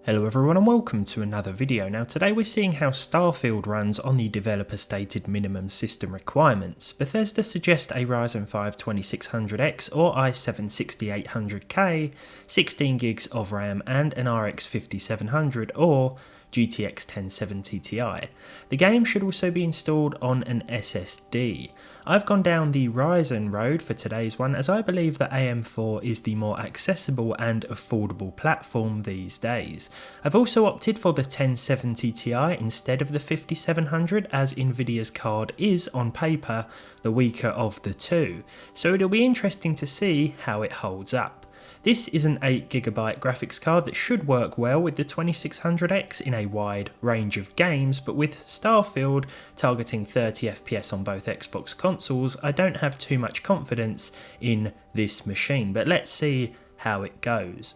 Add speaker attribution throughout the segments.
Speaker 1: Hello everyone and welcome to another video. Now today we're seeing how Starfield runs on the developer stated minimum system requirements. Bethesda suggest a Ryzen 5 2600X or i7 6800K, 16 gigs of RAM and an RX 5700 or GTX 1070 Ti. The game should also be installed on an SSD. I've gone down the Ryzen road for today's one as I believe that AM4 is the more accessible and affordable platform these days. I've also opted for the 1070 Ti instead of the 5700 as Nvidia's card is on paper the weaker of the two, so it'll be interesting to see how it holds up. This is an 8GB graphics card that should work well with the 2600X in a wide range of games, but with Starfield targeting 30 FPS on both Xbox consoles, I don't have too much confidence in this machine, but let's see how it goes.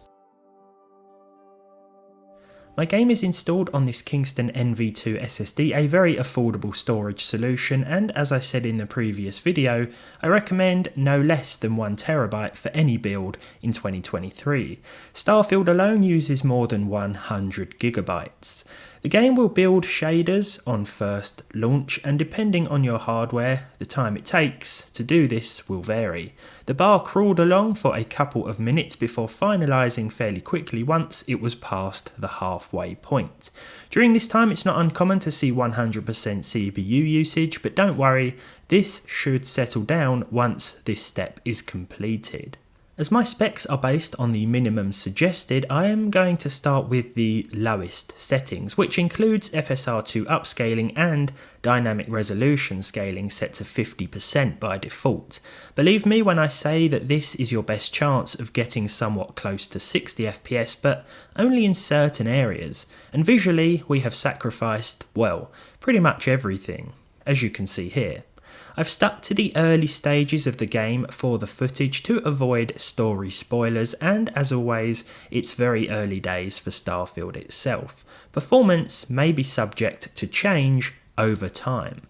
Speaker 1: My game is installed on this Kingston NV2 SSD, a very affordable storage solution, and as I said in the previous video, I recommend no less than 1TB for any build in 2023. Starfield alone uses more than 100GB. The game will build shaders on first launch, and depending on your hardware, the time it takes to do this will vary. The bar crawled along for a couple of minutes before finalising fairly quickly once it was past the halfway point. During this time it's not uncommon to see 100% CPU usage, but don't worry, this should settle down once this step is completed. As my specs are based on the minimum suggested, I am going to start with the lowest settings, which includes FSR2 upscaling and dynamic resolution scaling set to 50% by default. Believe me when I say that this is your best chance of getting somewhat close to 60 FPS, but only in certain areas, and visually we have sacrificed, well, pretty much everything, as you can see here. I've stuck to the early stages of the game for the footage to avoid story spoilers, and as always, it's very early days for Starfield itself. Performance may be subject to change over time.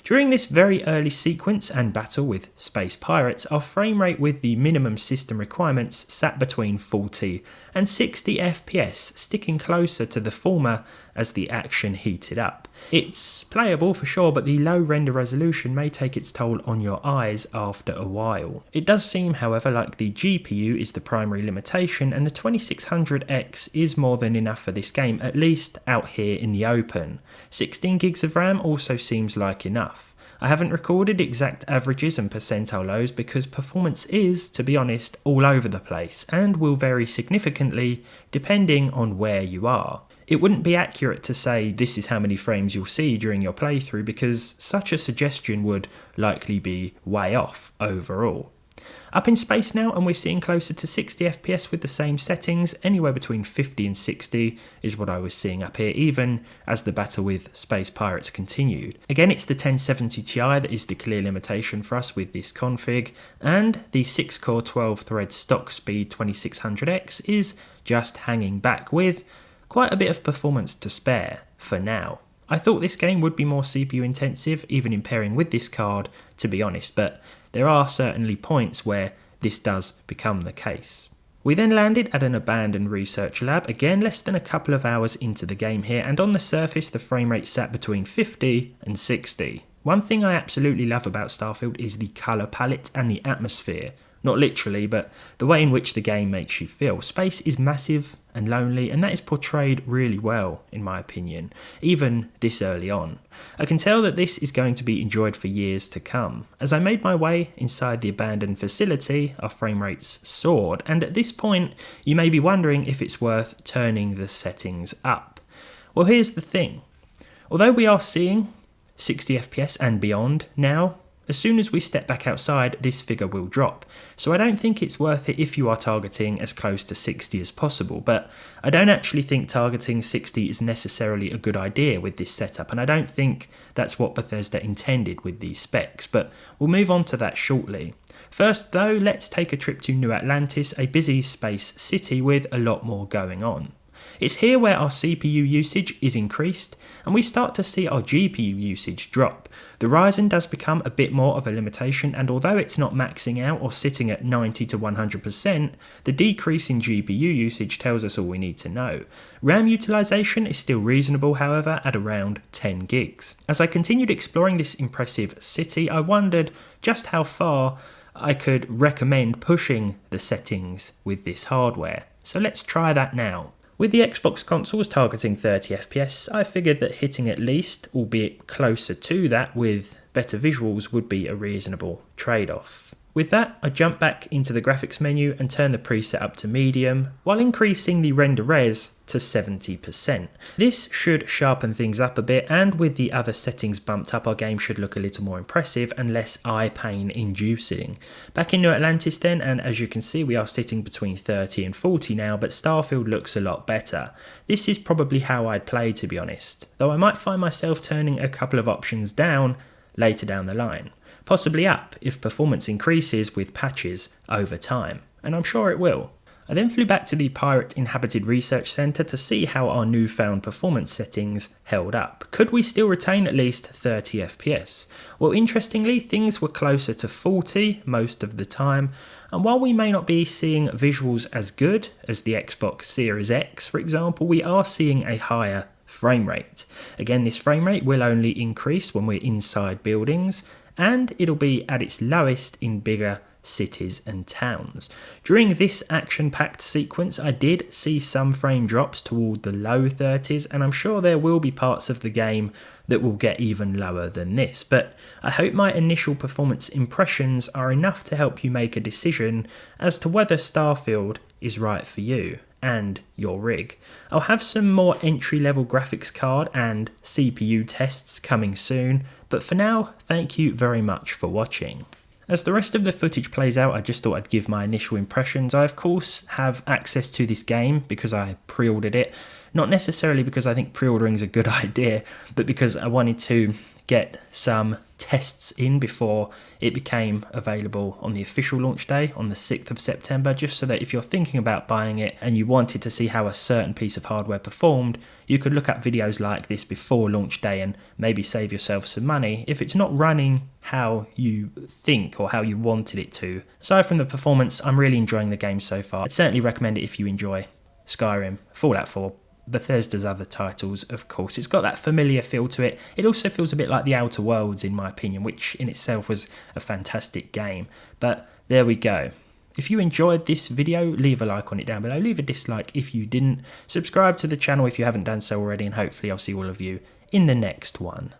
Speaker 1: During this very early sequence and battle with space pirates, our frame rate with the minimum system requirements sat between 40 and 60 FPS, sticking closer to the former as the action heated up. It's playable for sure, but the low render resolution may take its toll on your eyes after a while. It does seem, however, like the GPU is the primary limitation, and the 2600X is more than enough for this game, at least out here in the open. 16 gigs of RAM also seems like enough. I haven't recorded exact averages and percentile lows because performance is, to be honest, all over the place and will vary significantly depending on where you are. It wouldn't be accurate to say this is how many frames you'll see during your playthrough because such a suggestion would likely be way off overall. Up in space now, and we're seeing closer to 60 FPS with the same settings. Anywhere between 50 and 60 is what I was seeing up here, even as the battle with space pirates continued. Again, it's the 1070 Ti that is the clear limitation for us with this config, and the 6-core 12-thread stock speed 2600X is just hanging back with quite a bit of performance to spare for now. I thought this game would be more CPU intensive, even in pairing with this card, to be honest, but there are certainly points where this does become the case. We then landed at an abandoned research lab, again less than a couple of hours into the game here, and on the surface the frame rate sat between 50 and 60. One thing I absolutely love about Starfield is the colour palette and the atmosphere. Not literally, but the way in which the game makes you feel. Space is massive and lonely, and that is portrayed really well, in my opinion, even this early on. I can tell that this is going to be enjoyed for years to come. As I made my way inside the abandoned facility, our frame rates soared, and at this point, you may be wondering if it's worth turning the settings up. Well, here's the thing. Although we are seeing 60 FPS and beyond now, as soon as we step back outside, this figure will drop. So I don't think it's worth it if you are targeting as close to 60 as possible, but I don't actually think targeting 60 is necessarily a good idea with this setup, and I don't think that's what Bethesda intended with these specs, but we'll move on to that shortly. First though, let's take a trip to New Atlantis, a busy space city with a lot more going on. It's here where our CPU usage is increased and we start to see our GPU usage drop. The Ryzen does become a bit more of a limitation, and although it's not maxing out or sitting at 90 to 100%, the decrease in GPU usage tells us all we need to know. RAM utilization is still reasonable, however, at around 10 gigs. As I continued exploring this impressive city, I wondered just how far I could recommend pushing the settings with this hardware. So let's try that now. With the Xbox consoles targeting 30 FPS, I figured that hitting at least, albeit closer to that with better visuals, would be a reasonable trade-off. With that, I jump back into the graphics menu and turn the preset up to medium, while increasing the render res to 70%. This should sharpen things up a bit, and with the other settings bumped up, our game should look a little more impressive and less eye pain inducing. Back in New Atlantis then, and as you can see we are sitting between 30 and 40 now, but Starfield looks a lot better. This is probably how I'd play, to be honest, though I might find myself turning a couple of options down later down the line. Possibly up if performance increases with patches over time, and I'm sure it will. I then flew back to the Pirate Inhabited Research Centre to see how our newfound performance settings held up. Could we still retain at least 30 FPS? Well, interestingly, things were closer to 40 most of the time, and while we may not be seeing visuals as good as the Xbox Series X, for example, we are seeing a higher frame rate. Again, this frame rate will only increase when we're inside buildings, and it'll be at its lowest in bigger cities and towns. During this action-packed sequence, I did see some frame drops toward the low 30s, and I'm sure there will be parts of the game that will get even lower than this, but I hope my initial performance impressions are enough to help you make a decision as to whether Starfield is right for you and your rig. I'll have some more entry-level graphics card and CPU tests coming soon, but for now, thank you very much for watching. As the rest of the footage plays out, I just thought I'd give my initial impressions. I of course have access to this game because I pre-ordered it, not necessarily because I think pre-ordering is a good idea, but because I wanted to get some tests in before it became available on the official launch day on the 6th of September, just so that if you're thinking about buying it and you wanted to see how a certain piece of hardware performed, you could look at videos like this before launch day and maybe save yourself some money if it's not running how you think or how you wanted it to. Aside from the performance, I'm really enjoying the game so far. I'd certainly recommend it if you enjoy Skyrim, Fallout 4, Bethesda's other titles, of course. It's got that familiar feel to it. It also feels a bit like The Outer Worlds, in my opinion, which in itself was a fantastic game. But there we go. If you enjoyed this video, leave a like on it down below. Leave a dislike if you didn't. Subscribe to the channel if you haven't done so already, and hopefully I'll see all of you in the next one.